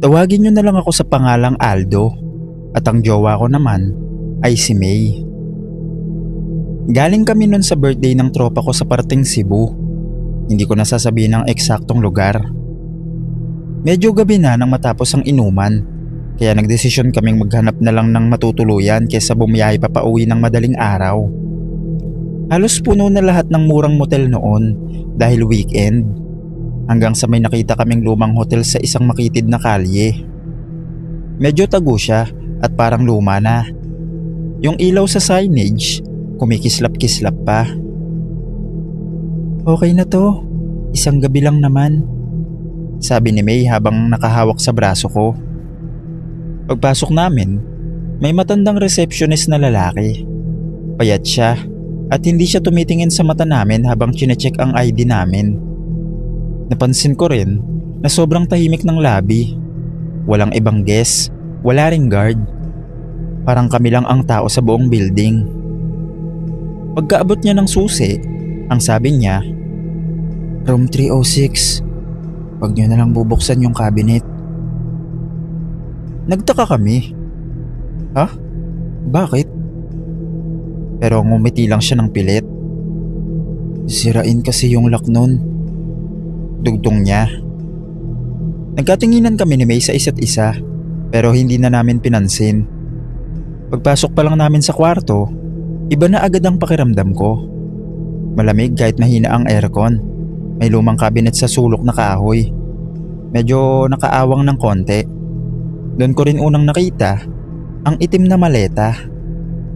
Tawagin niyo na lang ako sa pangalang Aldo at ang jowa ko naman ay si May. Galing kami nun sa birthday ng tropa ko sa parting Cebu. Hindi ko nasasabihin ang eksaktong lugar. Medyo gabi na nang matapos ang inuman, kaya nagdesisyon kaming maghanap na lang ng matutuluyan kaysa bumiyahe pa pauwi ng madaling araw. Halos puno na lahat ng murang motel noon dahil weekend, hanggang sa may nakita kaming lumang hotel sa isang makitid na kalye. Medyo tago siya at parang luma na. Yung ilaw sa signage, kumikislap-kislap pa. Okay na to, isang gabi lang naman, sabi ni May habang nakahawak sa braso ko. Pagpasok namin, may matandang receptionist na lalaki. Payat siya at hindi siya tumitingin sa mata namin habang chinecheck ang ID namin. Napansin ko rin na sobrang tahimik ng lobby. Walang ibang guest, wala ring guard. Parang kami lang ang tao sa buong building. Pagkaabot niya ng susi, ang sabi niya, "Room 306, wag niyo na lang bubuksan yung cabinet." Nagtaka kami. Ha? Bakit? Pero ngumiti lang siya ng pilit. Sirain kasi yung lock nun, dugtong niya. Nagkatinginan kami ni May sa isa't isa, pero hindi na namin pinansin. Pagpasok pa lang namin sa kwarto, iba na agad ang pakiramdam ko. Malamig kahit mahina ang aircon. May lumang cabinet sa sulok na kahoy. Medyo nakaawang ng konti. Doon ko rin unang nakita ang itim na maleta.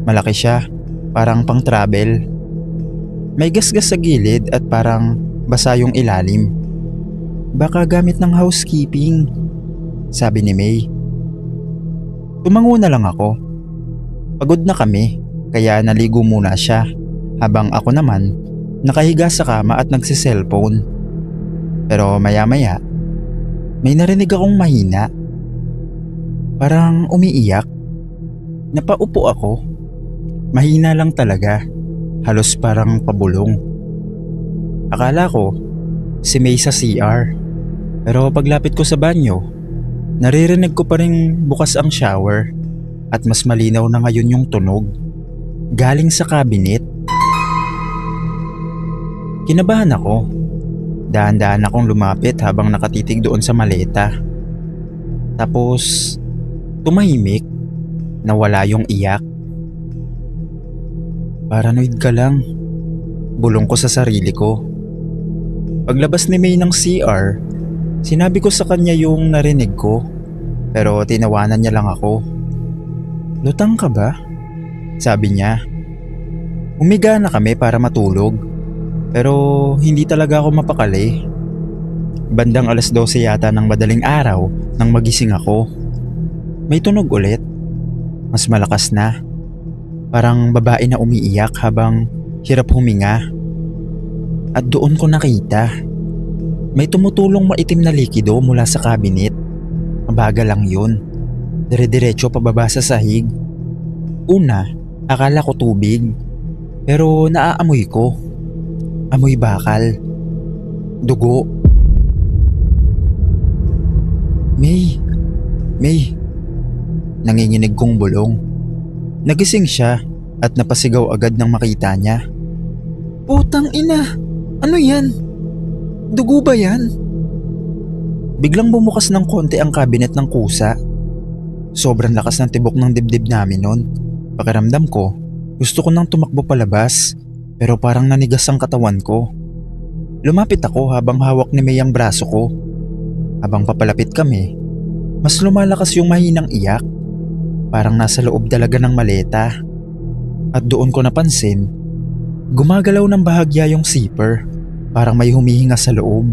Malaki siya, parang pang travel. May gasgas sa gilid at parang basa yung ilalim. Baka gamit ng housekeeping, sabi ni May. Tumango na lang ako. Pagod na kami, kaya naligo muna siya, habang ako naman nakahiga sa kama at nagsiselfone. Pero maya-maya, may narinig akong mahina. Parang umiiyak. Napaupo ako. Mahina lang talaga, halos parang pabulong. Akala ko si May sa CR, pero paglapit ko sa banyo, naririnig ko pa rin bukas ang shower at mas malinaw na ngayon yung tunog galing sa cabinet. Kinabahan ako. Dahan-dahan akong lumapit habang nakatitig doon sa maleta. Tapos tumahimik, nawala yung iyak. Paranoid ka lang, bulong ko sa sarili ko. Paglabas ni May ng CR, sinabi ko sa kanya yung narinig ko, pero tinawanan niya lang ako. Lutang ka ba? Sabi niya. Humiga na kami para matulog, pero hindi talaga ako mapakali. Bandang 12:00 yata ng madaling araw nang magising ako. May tunog ulit, mas malakas na. Parang babae na umiiyak habang hirap huminga. At doon ko nakita, may tumutulong maitim na likido mula sa cabinet. Mabagal lang yun. Dire-diretso pababa sa sahig. Una, akala ko tubig. Pero naaamoy ko. Amoy bakal. Dugo. May. Nanginginig kong bulong. Nagising siya at napasigaw agad nang makita niya. Putang ina! Ano yan? Dugo ba yan? Biglang bumukas ng konti ang cabinet ng kusa. Sobrang lakas ng tibok ng dibdib namin nun. Pakiramdam ko, gusto ko nang tumakbo palabas, pero parang nanigas ang katawan ko. Lumapit ako habang hawak ni May ang braso ko. Habang papalapit kami, mas lumalakas yung mahinang iyak. Parang nasa loob talaga ng maleta. At doon ko napansin, gumagalaw ng bahagya yung zipper. Parang may humihinga sa loob.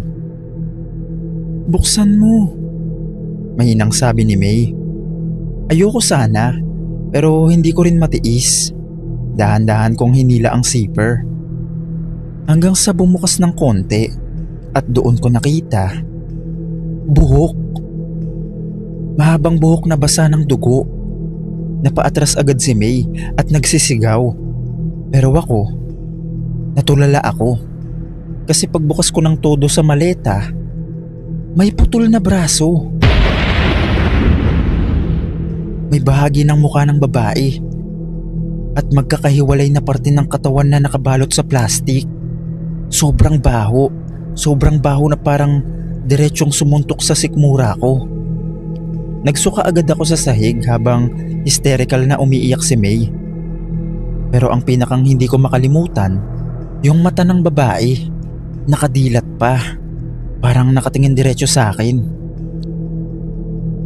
Buksan mo, mahinang sabi ni May. Ayoko sana, pero hindi ko rin matiis. Dahan-dahan kong hinila ang zipper. Hanggang sa bumukas ng konti at doon ko nakita buhok. Mahabang buhok na basa ng dugo. Napaatras agad si May at nagsisigaw. Pero ako, natulala ako. Kasi pagbukas ko ng todo sa maleta, may putol na braso. May bahagi ng mukha ng babae at magkakahiwalay na parte ng katawan na nakabalot sa plastik. Sobrang baho. Sobrang baho na parang diretsyong sumuntok sa sikmura ko. Nagsuka agad ako sa sahig habang hysterical na umiiyak si May. Pero ang pinakang hindi ko makalimutan, yung mata ng babae, nakadilat pa. Parang nakatingin diretso sa akin.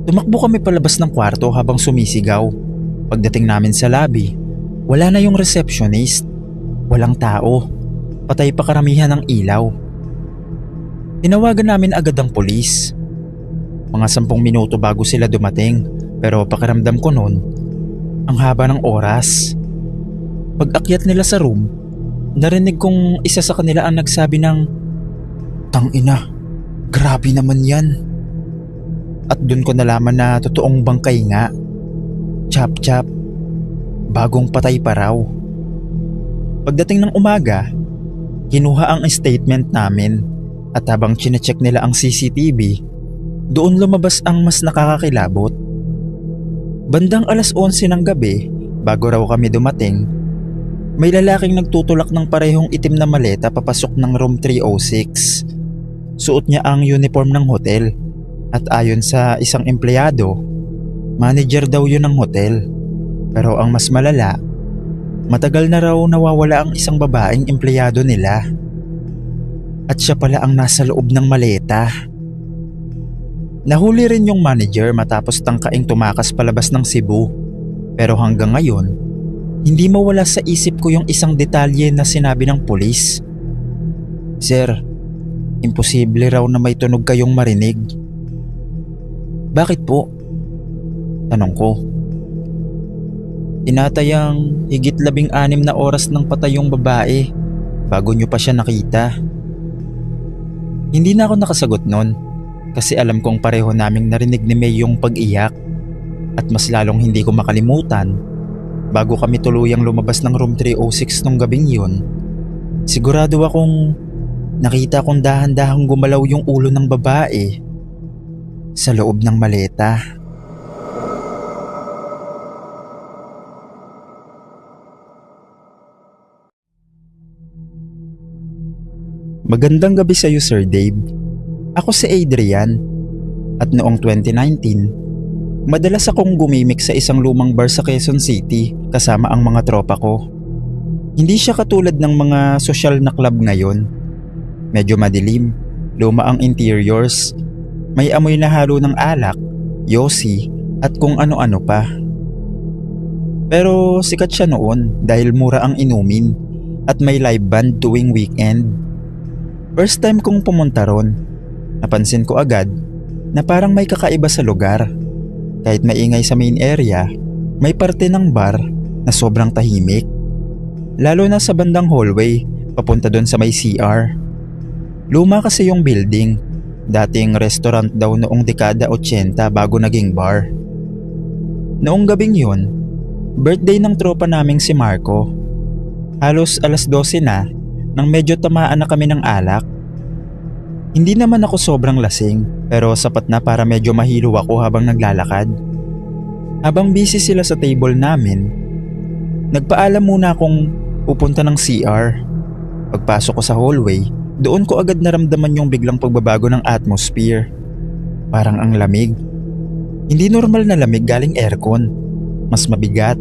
Tumakbo kami palabas ng kwarto habang sumisigaw. Pagdating namin sa lobby, wala na yung receptionist. Walang tao. Patay pa karamihan ng ilaw. Tinawagan namin agad ang pulis. Mga 10 minuto bago sila dumating, pero pakiramdam ko noon, ang haba ng oras. Pag-akyat nila sa room, narinig kong isa sa kanila ang nagsabi ng, "Tangina, grabe naman yan." At dun ko nalaman na totoong bangkay nga. Chap-chap, bagong patay pa raw. Pagdating ng umaga, kinuha ang statement namin at habang chinecheck nila ang CCTV, doon lumabas ang mas nakakakilabot. Bandang 11:00 ng gabi, bago raw kami dumating, may lalaking nagtutulak ng parehong itim na maleta papasok ng room 306. Suot niya ang uniform ng hotel at ayon sa isang empleyado, manager daw yun ng hotel. Pero ang mas malala, matagal na raw nawawala ang isang babaeng empleyado nila. At siya pala ang nasa loob ng maleta. Nahuli rin yung manager matapos tangkaing tumakas palabas ng Cebu. Pero hanggang ngayon, hindi mawala sa isip ko yung isang detalye na sinabi ng pulis. "Sir, imposible raw na may tunog kayong marinig." "Bakit po?" tanong ko. "Tinatayang higit 16 na oras nang patay yung babae bago nyo pa siya nakita." Hindi na ako nakasagot nun kasi alam kong pareho naming narinig ni May yung pag-iyak at mas lalong hindi ko makalimutan bago kami tuluyang lumabas ng room 306 nung gabing yun. Sigurado akong nakita kong dahan-dahang gumalaw yung ulo ng babae sa loob ng maleta. Magandang gabi sa iyo, Sir Dave. Ako si Adrian at noong 2019, madalas akong gumimik sa isang lumang bar sa Quezon City kasama ang mga tropa ko. Hindi siya katulad ng mga sosyal na club ngayon. Medyo madilim, luma ang interiors, may amoy na halo ng alak, yosi at kung ano-ano pa. Pero sikat siya noon dahil mura ang inumin at may live band tuwing weekend. First time kong pumunta ron, napansin ko agad na parang may kakaiba sa lugar. Kahit maingay sa main area, may parte ng bar na sobrang tahimik. Lalo na sa bandang hallway, papunta doon sa may CR. Luma kasi yung building, dating restaurant daw noong dekada 80 bago naging bar. Noong gabing yun, birthday ng tropa naming si Marco. Halos 12:00 na nang medyo tamaan na kami ng alak. Hindi naman ako sobrang lasing pero sapat na para medyo mahilo ako habang naglalakad. Habang busy sila sa table namin, nagpaalam muna akong pupunta ng CR. Pagpasok ko sa hallway, doon ko agad naramdaman yung biglang pagbabago ng atmosphere. Parang ang lamig. Hindi normal na lamig galing aircon. Mas mabigat,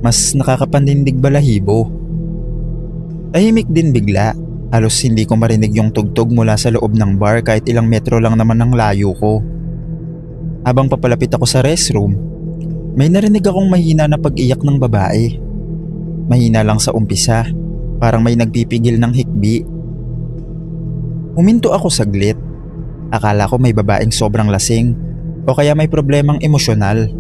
mas nakakapandinig balahibo. Tahimik din bigla, halos hindi ko marinig yung tugtog mula sa loob ng bar kahit ilang metro lang naman ang layo ko. Habang papalapit ako sa restroom, may narinig akong mahina na pag-iyak ng babae. Mahina lang sa umpisa, parang may nagpipigil ng hikbi. Huminto ako saglit. Akala ko may babaeng sobrang lasing o kaya may problemang emosyonal.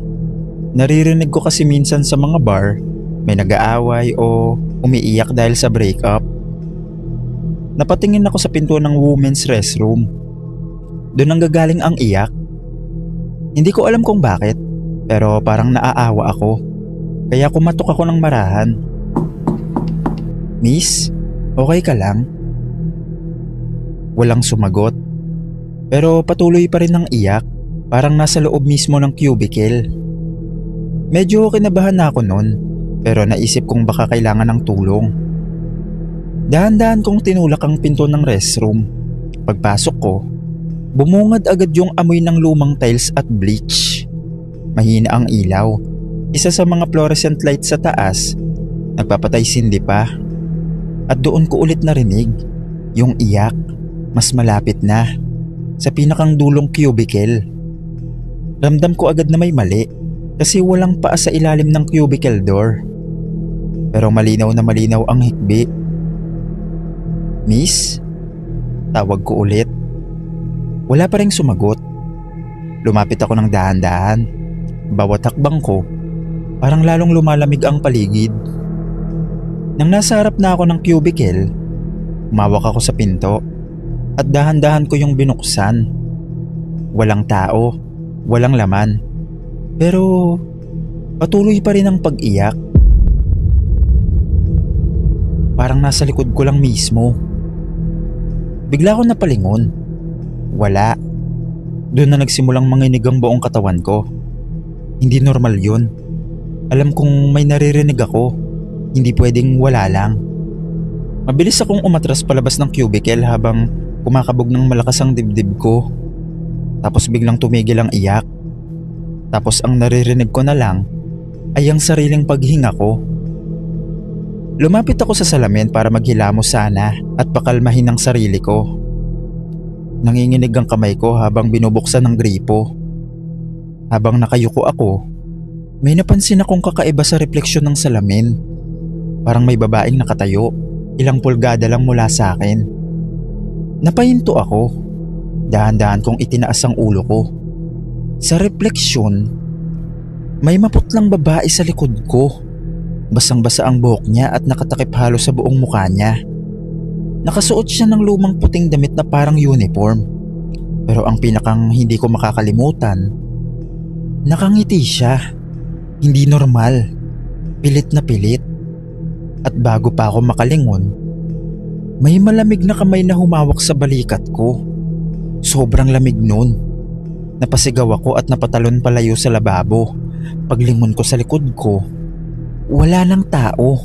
Naririnig ko kasi minsan sa mga bar, may nag-aaway o umiiyak dahil sa breakup. Napatingin ako sa pinto ng women's restroom. Doon ang gagaling ang iyak. Hindi ko alam kung bakit, pero parang naaawa ako. Kaya kumatok ako ng marahan. "Miss, okay ka lang?" Walang sumagot. Pero patuloy pa rin ang iyak, parang nasa loob mismo ng cubicle. Medyo kinabahan na ako noon, pero naisip kong baka kailangan ng tulong. Dahan-dahan kong tinulak ang pinto ng restroom. Pagpasok ko, bumungad agad yung amoy ng lumang tiles at bleach. Mahina ang ilaw. Isa sa mga fluorescent lights sa taas, nagpapatay sindi pa. At doon ko ulit narinig yung iyak, mas malapit na, sa pinakang dulong cubicle. Ramdam ko agad na may mali kasi walang paa sa ilalim ng cubicle door. Pero malinaw na malinaw ang hikbi. "Miss?" Tawag ko ulit. Wala pa ring sumagot. Lumapit ako ng dahan-dahan. Bawat hakbang ko, parang lalong lumalamig ang paligid. Nang nasa harap na ako ng cubicle, umawak ako sa pinto at dahan-dahan ko yung binuksan. Walang tao, walang laman. Pero patuloy pa rin ang pag-iyak. Parang nasa likod ko lang mismo. Bigla ko napalingon. Wala. Doon na nagsimulang manginig ang buong katawan ko. Hindi normal yun. Alam kong may naririnig ako. Hindi pwedeng wala lang. Mabilis akong umatras palabas ng cubicle habang kumakabog ng malakas ang dibdib ko. Tapos biglang tumigil ang iyak. Tapos ang naririnig ko na lang ay ang sariling paghinga ko. Lumapit ako sa salamin para maghilamos sana at pakalmahin ang sarili ko. Nanginginig ang kamay ko habang binubuksan ng gripo. Habang nakayuko ako, may napansin akong kakaiba sa refleksyon ng salamin. Parang may babaeng nakatayo, ilang pulgada lang mula sa akin. Napahinto ako. Dahan-dahan kong itinaas ang ulo ko. Sa refleksyon, may maputlang babae sa likod ko. Basang-basa ang buhok niya at nakatakip halos sa buong mukha niya. Nakasuot siya ng lumang puting damit na parang uniform. Pero ang pinakang hindi ko makakalimutan, nakangiti siya. Hindi normal. Pilit na pilit. At bago pa ako makalingon, may malamig na kamay na humawak sa balikat ko. Sobrang lamig nun. Napasigaw ako at napatalon palayo sa lababo. Paglingon ko sa likod ko, wala nang tao.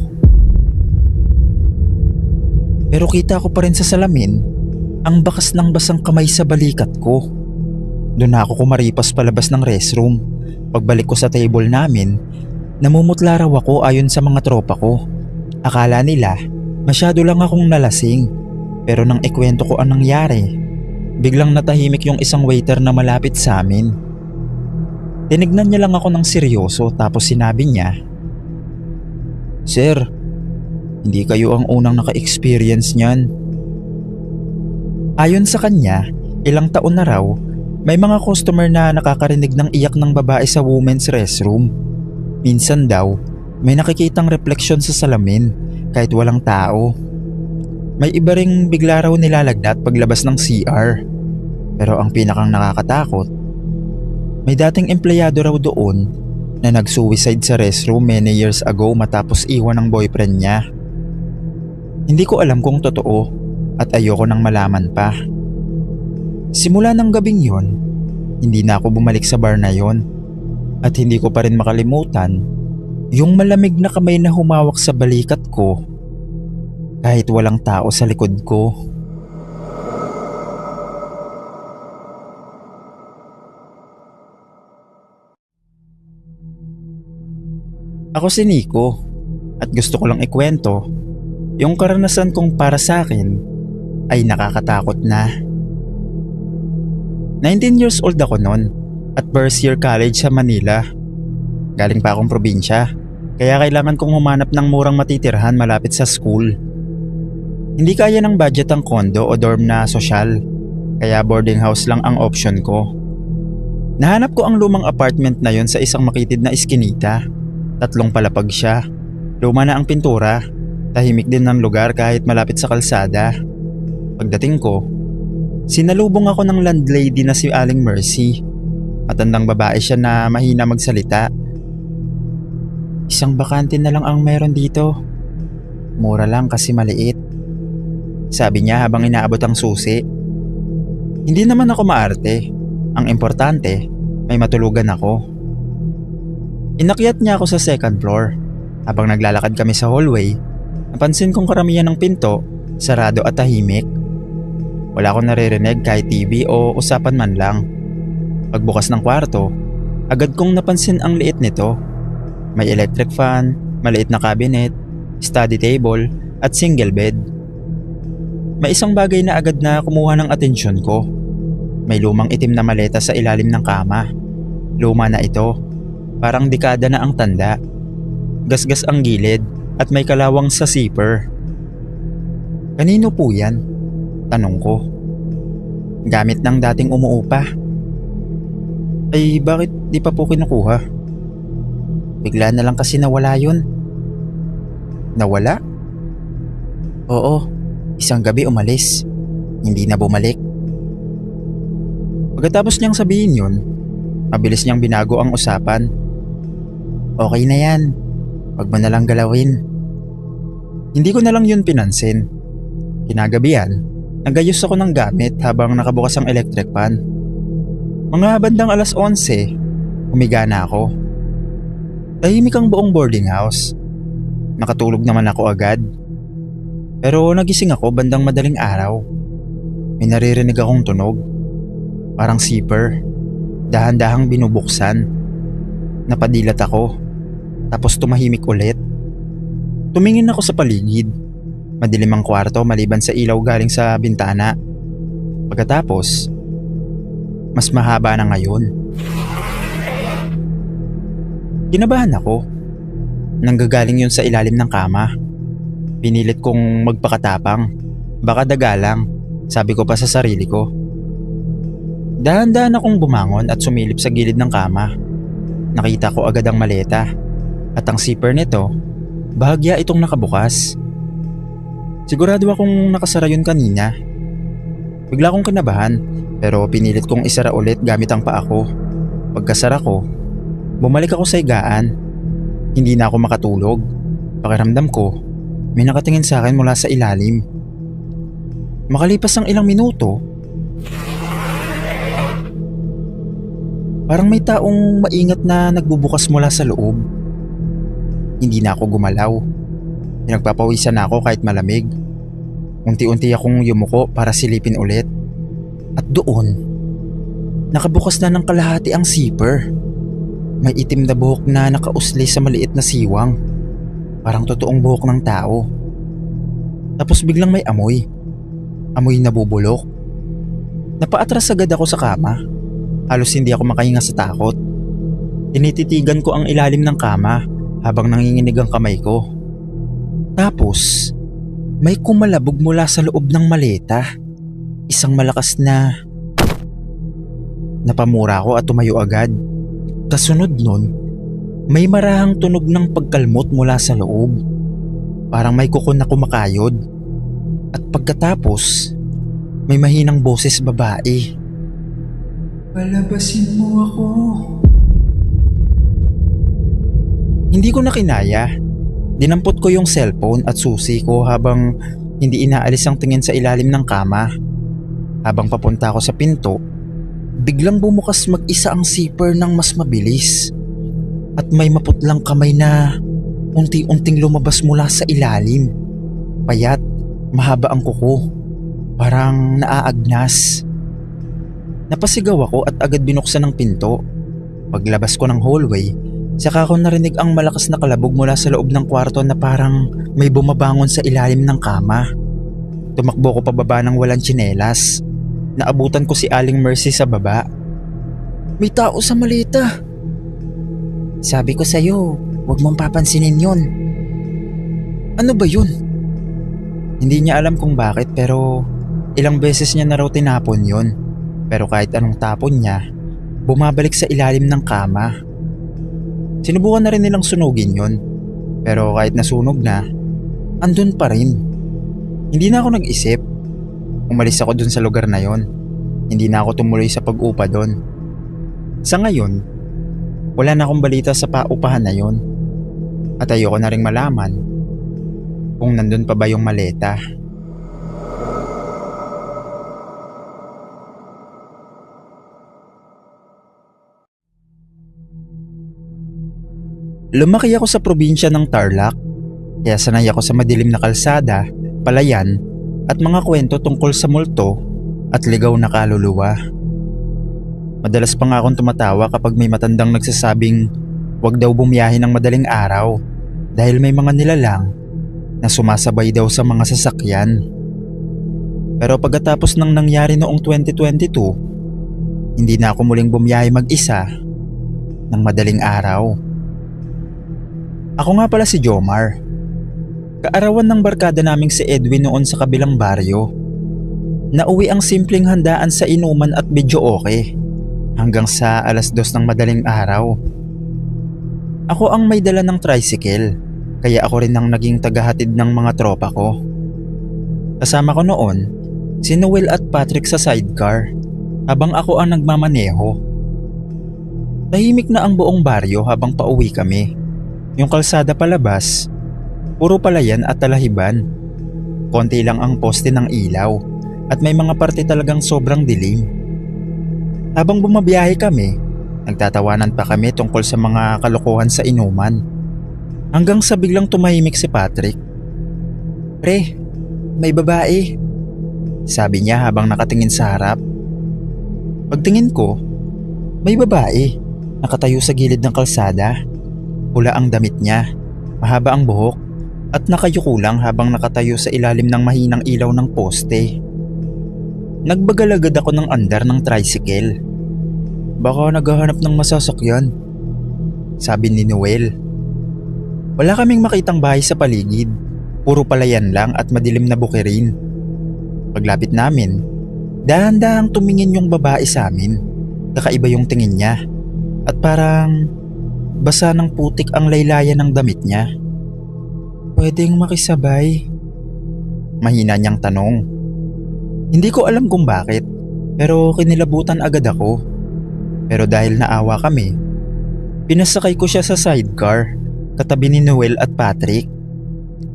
Pero kita ko pa rin sa salamin ang bakas ng basang kamay sa balikat ko. Doon na ako kumaripas palabas ng restroom. Pagbalik ko sa table namin, namumutla raw ako ayon sa mga tropa ko. Akala nila masyado lang akong nalasing. Pero nang ikwento ko ang nangyari, biglang natahimik yung isang waiter na malapit sa amin. Tinignan niya lang ako ng seryoso tapos sinabi niya, "Sir, hindi kayo ang unang naka-experience niyan." Ayon sa kanya, ilang taon na raw, may mga customer na nakakarinig ng iyak ng babae sa women's restroom. Minsan daw, may nakikitang refleksyon sa salamin kahit walang tao. May iba ring bigla raw nilalagnat paglabas ng CR. Pero ang pinakang nakakatakot, may dating empleyado raw doon na nag-suicide sa restroom many years ago matapos iwan ng boyfriend niya. Hindi ko alam kung totoo at ayoko nang malaman pa. Simula ng gabing yon, hindi na ako bumalik sa bar na yon at hindi ko pa rin makalimutan yung malamig na kamay na humawak sa balikat ko kahit walang tao sa likod ko. Ako si Nico at gusto ko lang ikwento yung karanasan kong para sa akin ay nakakatakot na. 19 years old ako noon at first year college sa Manila. Galing pa akong probinsya kaya kailangan kong humanap ng murang matitirhan malapit sa school. Hindi kaya ng budget ang condo o dorm na sosyal kaya boarding house lang ang option ko. Nahanap ko ang lumang apartment na yon sa isang makitid na iskinita. 3 palapag siya. Luma na ang pintura. Tahimik din ng lugar kahit malapit sa kalsada. Pagdating ko, sinalubong ako ng landlady na si Aling Mercy. Matandang babae siya na mahina magsalita. "Isang bakante na lang ang meron dito. Mura lang kasi maliit," sabi niya habang inaabot ang susi. Hindi naman ako maarte. Ang importante, may matulugan ako. Inakyat niya ako sa second floor. Habang naglalakad kami sa hallway, napansin kong karamihan ng pinto, sarado at tahimik. Wala akong naririnig kahit TV o usapan man lang. Pagbukas ng kwarto, agad kong napansin ang liit nito. May electric fan, maliit na cabinet, study table at single bed. May isang bagay na agad na kumuha ng atensyon ko. May lumang itim na maleta sa ilalim ng kama. Luma na ito, parang dekada na ang tanda. Gasgas ang gilid at may kalawang sa zipper. Kanino po yan? Tanong ko. Gamit ng dating umuupa. Ay bakit di pa po kinukuha? Bigla na lang kasi nawala yun. Nawala? Oo, isang gabi umalis. Hindi na bumalik. Pagkatapos niyang sabihin yun, mabilis niyang binago ang usapan. Okay na yan. Wag mo na lang galawin. Hindi ko na lang yun pinansin. Kinagabihan, nagayos ako ng gamit habang nakabukas ang electric fan. Mga bandang 11:00, humiga na ako. Tahimik ang buong boarding house. Nakatulog naman ako agad. Pero nagising ako bandang madaling araw. May naririnig akong tunog. Parang zipper. Dahan-dahang binubuksan. Napadilat ako. Tapos tumahimik ulit. Tumingin ako sa paligid. Madilim ang kwarto maliban sa ilaw galing sa bintana. Pagkatapos, mas mahaba na ngayon. Kinabahan ako. Nanggagaling yun sa ilalim ng kama. Pinilit kong magpakatapang. Baka daga lang, sabi ko pa sa sarili ko. Dahan-dahan akong bumangon at sumilip sa gilid ng kama. Nakita ko agad ang maleta. At ang zipper nito, bahagya itong nakabukas. Sigurado akong nakasara yun kanina. Bigla akong kinabahan pero pinilit kong isara ulit gamit ang paa ko. Pagkasara ko, bumalik ako sa higaan. Hindi na ako makatulog. Pakiramdam ko, may nakatingin sa akin mula sa ilalim. Makalipas ang ilang minuto, parang may taong maingat na nagbubukas mula sa loob. Hindi na ako gumalaw. Pinagpapawisan na ako kahit malamig. Unti-unti akong yumuko para silipin ulit. At doon, nakabukas na ng kalahati ang zipper. May itim na buhok na nakausli sa maliit na siwang. Parang totoong buhok ng tao. Tapos biglang may amoy. Amoy na bubulok. Napaatras agad ako sa kama. Halos hindi ako makahinga sa takot. Tinititigan ko ang ilalim ng kama habang nanginginig ang kamay ko. Tapos, may kumalabog mula sa loob ng maleta. Isang malakas na... Napamura ko at tumayo agad. Kasunod nun, may marahang tunog ng pagkalmot mula sa loob. Parang may kuko na kumakayod. At pagkatapos, may mahinang boses babae. Palabasin mo ako. Hindi ko na kinaya. Dinampot ko yung cellphone at susi ko habang hindi inaalis ang tingin sa ilalim ng kama. Habang papunta ako sa pinto, biglang bumukas mag-isa ang zipper ng mas mabilis. At may maputlang kamay na unti-unting lumabas mula sa ilalim. Payat, mahaba ang kuko. Parang naaagnas. Napasigaw ako at agad binuksan ang pinto. Paglabas ko ng hallway, saka ko narinig ang malakas na kalabog mula sa loob ng kwarto na parang may bumabangon sa ilalim ng kama. Tumakbo ko pababa ng walang tsinelas. Naabutan ko si Aling Mercy sa baba. May tao sa maleta. Sabi ko sa'yo, huwag mong papansinin yun. Ano ba yun? Hindi niya alam kung bakit pero ilang beses niya na raw tinapon yun. Pero kahit anong tapon niya, bumabalik sa ilalim ng kama. Sinubukan na rin nilang sunugin yun. Pero kahit nasunog na, andun pa rin. Hindi na ako nag-isip. Umalis ako dun sa lugar na yon. Hindi na ako tumuloy sa pag-upa dun. Sa ngayon, wala na akong balita sa paupahan na yon. At ayoko na ring malaman kung nandun pa ba yung maleta. Lumaki ako sa probinsya ng Tarlac, kaya sanay ako sa madilim na kalsada, palayan, at mga kwento tungkol sa multo at ligaw na kaluluwa. Madalas pa nga akong tumatawa kapag may matandang nagsasabing wag daw bumiyahe ng madaling araw dahil may mga nilalang na sumasabay daw sa mga sasakyan. Pero pagkatapos ng nangyari noong 2022, hindi na ako muling bumiyahe mag-isa ng madaling araw. Ako nga pala si Jomar. Kaarawan ng barkada naming si Edwin noon sa kabilang baryo. Nauwi ang simpleng handaan sa inuman at videoke hanggang sa 2:00 ng madaling araw. Ako ang may dala ng tricycle, kaya ako rin ang naging tagahatid ng mga tropa ko. Kasama ko noon si Noel at Patrick sa sidecar habang ako ang nagmamaneho. Tahimik na ang buong baryo habang pauwi kami. Yung kalsada palabas, puro palayan at talahiban. Konti lang ang poste ng ilaw at may mga parte talagang sobrang dilim. Habang bumabiyahe kami, nagtatawanan pa kami tungkol sa mga kalokohan sa inuman. Hanggang sa biglang tumahimik si Patrick. "Pre, may babae," sabi niya habang nakatingin sa harap. Pagtingin ko, may babae, nakatayo sa gilid ng kalsada. Pula ang damit niya, mahaba ang buhok, at nakayuko lang habang nakatayo sa ilalim ng mahinang ilaw ng poste. Nagbagal agad ako ng andar ng tricycle. "Baka naghahanap ng masasakyan," sabi ni Noel. Wala kaming makitang bahay sa paligid, puro palayan lang at madilim na bukirin. Paglapit namin, dahan-dahang tumingin yung babae sa amin. Kakaiba yung tingin niya at parang basa ng putik ang laylayan ng damit niya. "Pwedeng makisabay?" mahina niyang tanong. Hindi ko alam kung bakit, pero kinilabutan agad ako. Pero dahil naawa kami, pinasakay ko siya sa sidecar, katabi ni Noel at Patrick.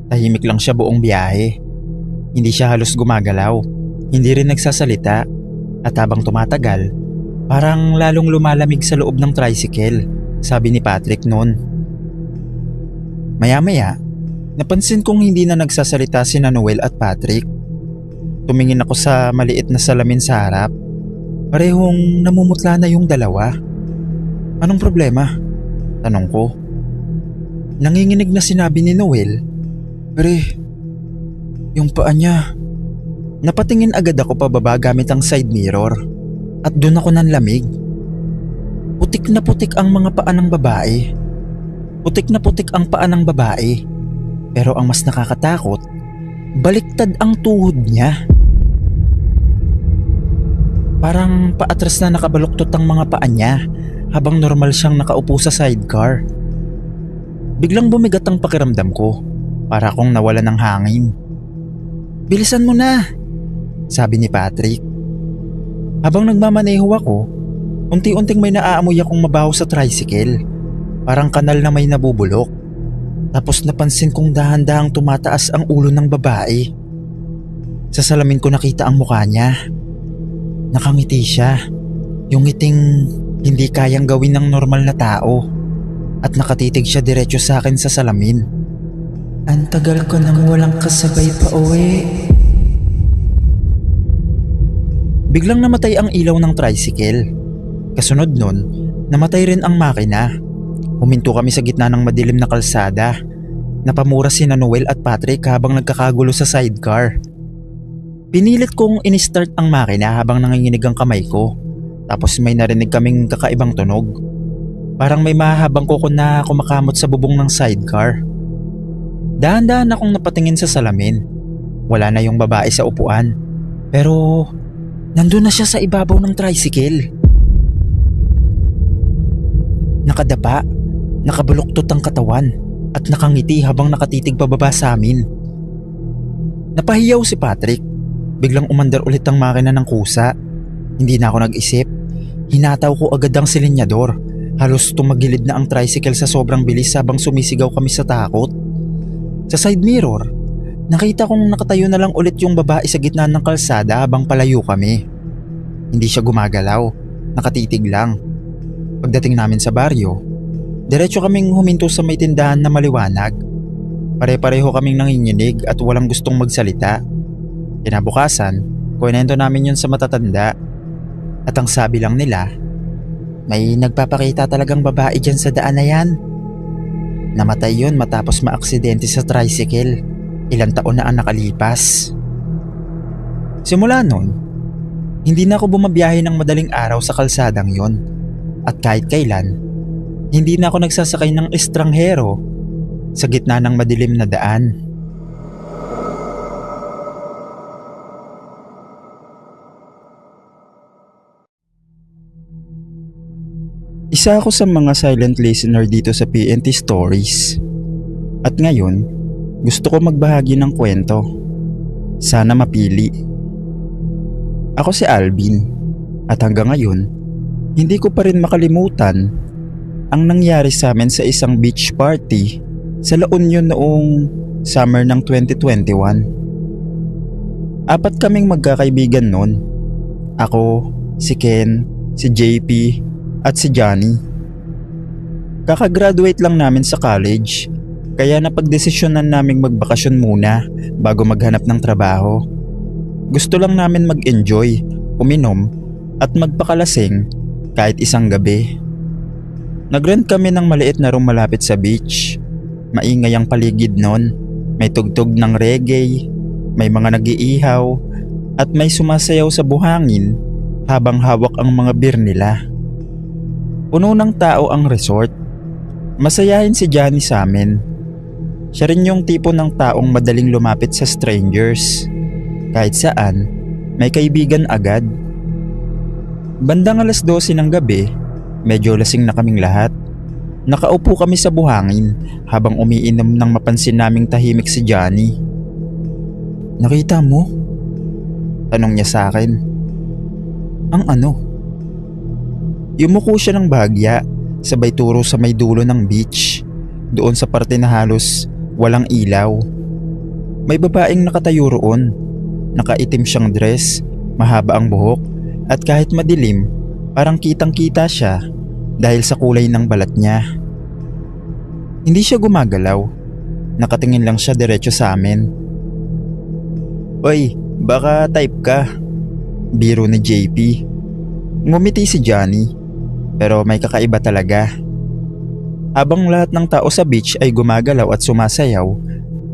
Tahimik lang siya buong biyahe. Hindi siya halos gumagalaw, hindi rin nagsasalita, at habang tumatagal, parang lalong lumalamig sa loob ng tricycle, sabi ni Patrick noon. Maya-maya, napansin kong hindi na nagsasalita sina Noel at Patrick. Tumingin ako sa maliit na salamin sa harap. Parehong namumutla na yung dalawa. "Anong problema?" tanong ko. Nanginginig na sinabi ni Noel, "Pre, yung paa niya." Napatingin agad ako pababa gamit ang side mirror at doon ako nanlamig. Putik na putik ang mga paa ng babae. Putik na putik ang paa ng babae. Pero ang mas nakakatakot, baliktad ang tuhod niya. Parang paatras na nakabaluktot ang mga paa niya habang normal siyang nakaupo sa sidecar. Biglang bumigat ang pakiramdam ko, para akong nawala ng hangin. "Bilisan mo na," sabi ni Patrick. Habang nagmamaneho ako, unti-unting may naaamoy akong mabaho sa tricycle, parang kanal na may nabubulok. Tapos napansin kong dahan-dahang tumataas ang ulo ng babae. Sa salamin ko nakita ang mukha niya. Nakangiti siya, yung ngiting hindi kayang gawin ng normal na tao, at nakatitig siya diretso sa akin sa salamin. "Ang tagal ko nang walang kasabay pa uwi." Biglang namatay ang ilaw ng tricycle. Kasunod nun, namatay rin ang makina. Huminto kami sa gitna ng madilim na kalsada. Napamura sina Noel at Patrick habang nagkakagulo sa sidecar. Pinilit kong in-start ang makina habang nanginginig ang kamay ko. Tapos may narinig kaming kakaibang tunog. Parang may mahabang kuko na kumakamot sa bubong ng sidecar. Dahan-dahan akong napatingin sa salamin. Wala na yung babae sa upuan. Pero nandun na siya sa ibabaw ng tricycle. Nakadapa, nakabaluktot ang katawan at nakangiti habang nakatitig pababa sa amin. Napahiyaw si Patrick. Biglang umandar ulit ang makina ng kusa. Hindi na ako nag-isip. Hinataw ko agad ang silinyador. Halos tumagilid na ang tricycle sa sobrang bilis habang sumisigaw kami sa takot. Sa side mirror, nakita kong nakatayo na lang ulit yung babae sa gitna ng kalsada habang palayo kami. Hindi siya gumagalaw, nakatitig lang. Pagdating namin sa baryo, Diretso kaming huminto sa may tindahan na maliwanag. Pare-pareho kaming nanginginig at walang gustong magsalita. Kinabukasan, kwento namin yun sa matatanda. At ang sabi lang nila, may nagpapakita talagang babae dyan sa daan na yan. Namatay yun matapos maaksidente sa tricycle. Ilang taon na ang nakalipas. Simula nun, hindi na ako bumabiyahe ng madaling araw sa kalsadang yon. At kahit kailan, hindi na ako nagsasakay ng estranghero sa gitna ng madilim na daan. Isa ako sa mga silent listener dito sa PNT Stories. At ngayon, gusto ko magbahagi ng kwento. Sana mapili. Ako si Alvin at hanggang ngayon, hindi ko pa rin makalimutan ang nangyari sa amin sa isang beach party sa La Union noong summer ng 2021. Apat kaming magkakaibigan noon. Ako, si Ken, si JP at si Johnny. Kakagraduate lang namin sa college kaya napagdesisyonan naming magbakasyon muna bago maghanap ng trabaho. Gusto lang namin mag-enjoy, uminom at magpakalasing kahit isang gabi. Nagrent kami ng maliit na room malapit sa beach. Maingay ang paligid nun. May tugtog ng reggae, may mga nag-iihaw at may sumasayaw sa buhangin habang hawak ang mga beer nila. Puno ng tao ang resort. Masayahin si Johnny sa amin. Siya rin yung tipo ng taong madaling lumapit sa strangers. Kahit saan, may kaibigan agad. Bandang 12:00 ng gabi, medyo lasing na kaming lahat. Nakaupo kami sa buhangin habang umiinom nang mapansin naming tahimik si Johnny. "Nakita mo?" tanong niya sa akin. "Ang ano?" Yumuko siya ng bahagya, sabay turo sa may dulo ng beach, doon sa parte na halos walang ilaw. May babaeng nakatayo roon. Nakaitim siyang dress, mahaba ang buhok, at kahit madilim, parang kitang-kita siya dahil sa kulay ng balat niya. Hindi siya gumagalaw. Nakatingin lang siya diretso sa amin. "Oy, baka type ka," biro ni JP. Ngumiti si Johnny, pero may kakaiba talaga. Habang lahat ng tao sa beach ay gumagalaw at sumasayaw,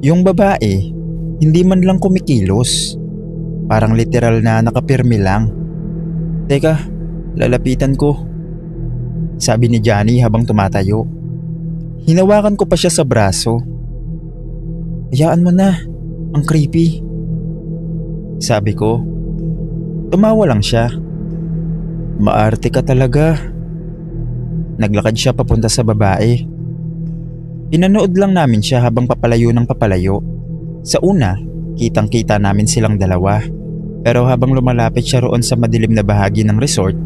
yung babae hindi man lang kumikilos. Parang literal na nakapirmi lang. "Teka, lalapitan ko," sabi ni Johnny habang tumatayo. Hinawakan ko pa siya sa braso. "Hayaan mo na, ang creepy," sabi ko. Tumawa lang siya. "Maarte ka talaga." Naglakad siya papunta sa babae. Pinanood lang namin siya habang papalayo ng papalayo. Sa una, kitang-kita namin silang dalawa. Pero habang lumalapit siya roon sa madilim na bahagi ng resort,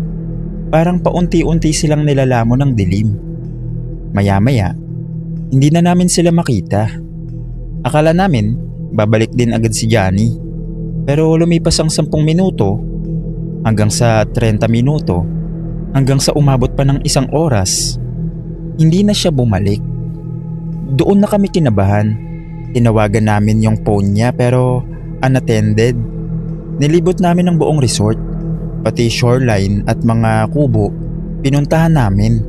parang paunti-unti silang nilalamon ng dilim. Maya-maya, hindi na namin sila makita. Akala namin babalik din agad si Johnny. Pero lumipas ang 10 minuto, hanggang sa 30 minuto, hanggang sa umabot pa ng 1 oras. Hindi na siya bumalik. Doon na kami kinabahan. Tinawagan namin yung phone niya pero unattended. Nilibot namin ang buong resort, pati shoreline at mga kubo. Pinuntahan namin.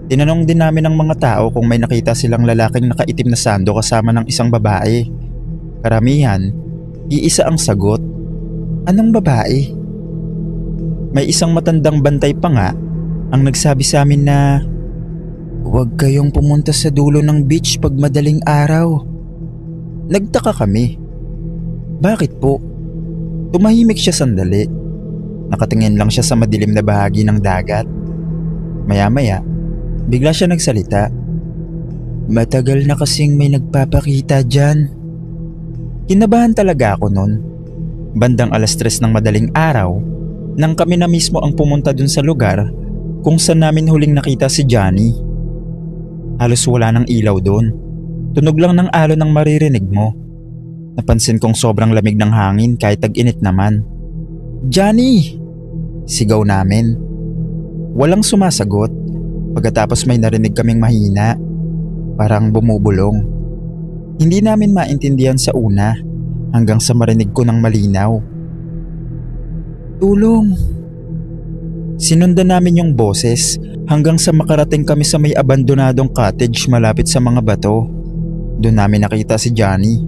Tinanong din namin ang mga tao kung may nakita silang lalaking nakaitim na sando kasama ng isang babae. Karamihan, iisa ang sagot. "Anong babae?" May isang matandang bantay pa nga ang nagsabi sa amin na, "Huwag kayong pumunta sa dulo ng beach pag madaling araw." Nagtaka kami. "Bakit po?" Tumahimik siya sandali. Nakatingin lang siya sa madilim na bahagi ng dagat. Maya-maya, bigla siya nagsalita. "Matagal na kasing may nagpapakita dyan." Kinabahan talaga ako nun. Bandang 3:00 ng madaling araw, nang kami na mismo ang pumunta dun sa lugar kung saan namin huling nakita si Johnny. Halos wala ng ilaw dun. Tunog lang ng alon ang maririnig mo. Napansin kong sobrang lamig ng hangin kahit tag-init naman. "Johnny!" sigaw namin. Walang sumasagot. Pagkatapos may narinig kaming mahina, parang bumubulong. Hindi namin maintindihan sa una hanggang sa marinig ko ng malinaw. Tulong! Sinundan namin yung boses hanggang sa makarating kami sa may abandonadong cottage malapit sa mga bato. Doon namin nakita si Johnny.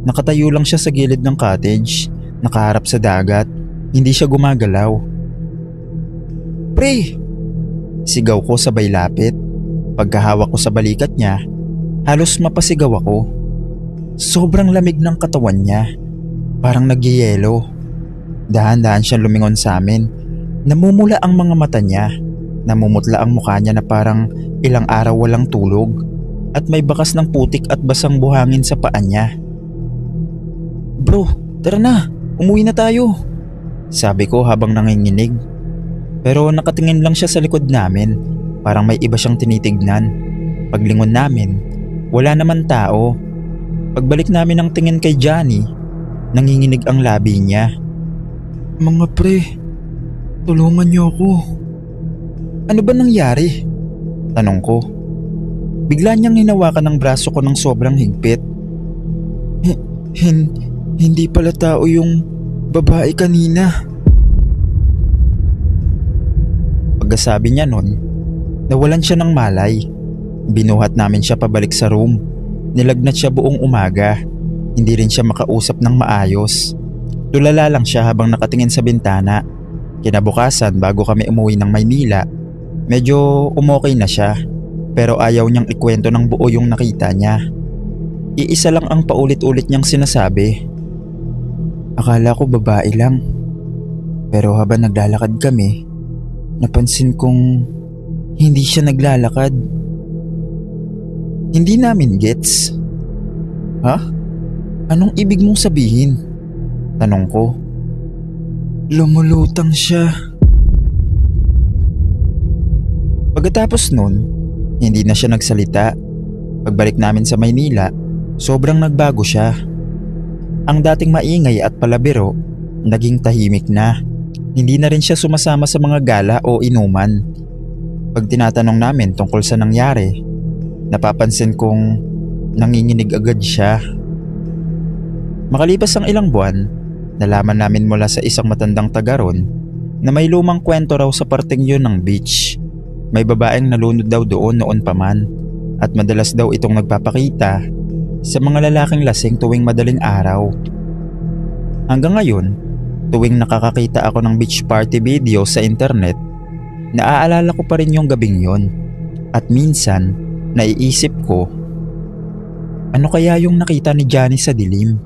Nakatayo lang siya sa gilid ng cottage, nakaharap sa dagat. Hindi siya gumagalaw. Pre! Sigaw ko sabay lapit. Pagkahawak ko sa balikat niya, halos mapasigaw ako. Sobrang lamig ng katawan niya, parang nagyayelo. Dahan-dahan siyang lumingon sa amin. Namumula ang mga mata niya. Namumutla ang mukha niya na parang ilang araw walang tulog. At may bakas ng putik at basang buhangin sa paa niya. Bro, tara na, umuwi na tayo, sabi ko habang nanginginig. Pero nakatingin lang siya sa likod namin, parang may iba siyang tinitignan. Paglingon namin, wala naman tao. Pagbalik namin ng tingin kay Johnny, nanginginig ang labi niya. Mga pre, tulungan niyo ako. Ano ba nangyari? Tanong ko. Bigla niyang hinawakan ng braso ko ng sobrang higpit. Hindi pala tao yung babae kanina. Pagkasabi niya nun, nawalan siya ng malay. Binuhat namin siya pabalik sa room. Nilagnat siya buong umaga. Hindi rin siya makausap ng maayos. Tulala lang siya habang nakatingin sa bintana. Kinabukasan bago kami umuwi ng Maynila, medyo umokay na siya. Pero ayaw niyang ikwento ng buo yung nakita niya. Iisa lang ang paulit-ulit niyang sinasabi. Akala ko babae lang. Pero habang naglalakad kami, napansin kong hindi siya naglalakad. Hindi namin gets. Ha? Anong ibig mong sabihin? Tanong ko. Lumulutang siya. Pagkatapos nun, hindi na siya nagsalita. Pagbalik namin sa Maynila, sobrang nagbago siya. Ang dating maingay at palabiro, naging tahimik na. Hindi na rin siya sumasama sa mga gala o inuman. Pag tinatanong namin tungkol sa nangyari, napapansin kong nanginginig agad siya. Makalipas ang ilang buwan, nalaman namin mula sa isang matandang taga ron na may lumang kwento raw sa parteng yun ng beach. May babaeng nalunod daw doon noon pa man at madalas daw itong nagpapakita sa mga lalaking lasing tuwing madaling araw. Hanggang ngayon, tuwing nakakakita ako ng beach party video sa internet, naaalala ko pa rin yung gabing yon. At minsan, naiisip ko, ano kaya yung nakita ni Johnny sa dilim?